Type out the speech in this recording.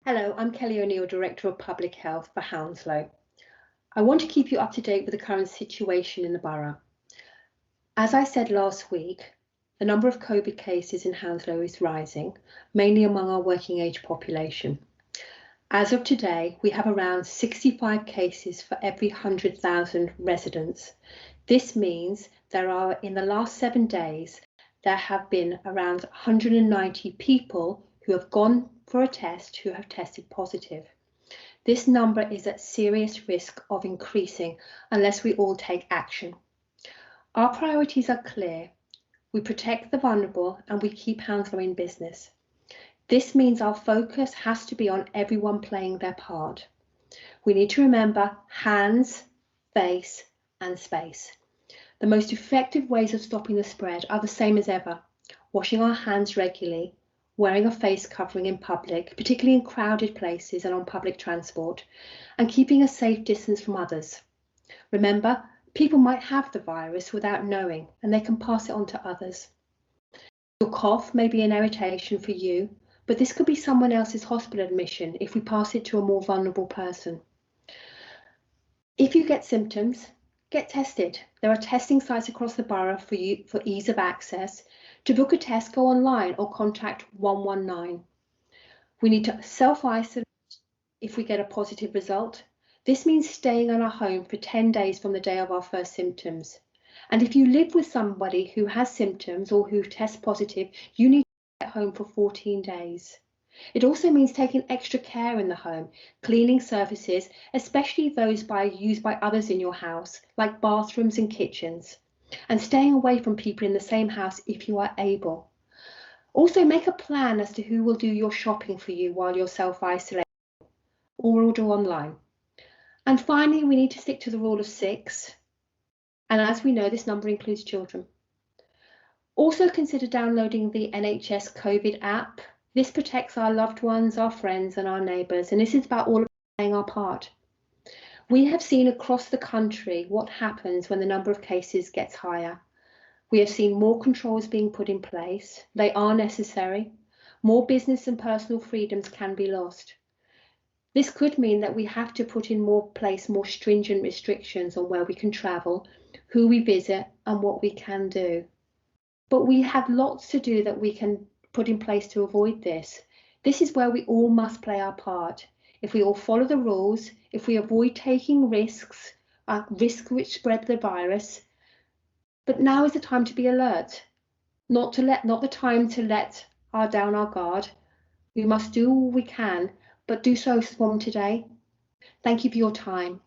Hello, I'm Kelly O'Neill, Director of Public Health for Hounslow. I want to keep you up to date with the current situation in the borough. As I said last week, the number of COVID cases in Hounslow is rising, mainly among our working age population. As of today, we have around 65 cases for every 100,000 residents. This means in the last 7 days, there have been around 190 people who have gone for a test who have tested positive. This number is at serious risk of increasing unless we all take action. Our priorities are clear. We protect the vulnerable and we keep Hounslow in business. This means our focus has to be on everyone playing their part. We need to remember hands, face, and space. The most effective ways of stopping the spread are the same as ever: washing our hands regularly, wearing a face covering in public, particularly in crowded places and on public transport, and keeping a safe distance from others. Remember, people might have the virus without knowing, and they can pass it on to others. Your cough may be an irritation for you, but this could be someone else's hospital admission if we pass it to a more vulnerable person. If you get symptoms, get tested. There are testing sites across the borough for ease of access. To book a test, go online or contact 119. We need to self-isolate if we get a positive result. This means staying in our home for 10 days from the day of our first symptoms. And if you live with somebody who has symptoms or who tests positive, you need to stay at home for 14 days. It also means taking extra care in the home, cleaning surfaces, especially those used by others in your house, like bathrooms and kitchens, and staying away from people in the same house if you are able. Also, make a plan as to who will do your shopping for you while you're self-isolating, or order online. And finally, we need to stick to the rule of 6. And as we know, this number includes children. Also consider downloading the NHS COVID app. This protects our loved ones, our friends, and our neighbours, and this is about all of us playing our part. We have seen across the country what happens when the number of cases gets higher. We have seen more controls being put in place. They are necessary. More business and personal freedoms can be lost. This could mean that we have to put in more stringent restrictions on where we can travel, who we visit, and what we can do. But we have lots to do that we can put in place to avoid this. This is where we all must play our part. If we all follow the rules, if we avoid taking risks which spread the virus. But now is the time to be alert, not the time to let down our guard. We must do all we can, but do so from today. Thank you for your time.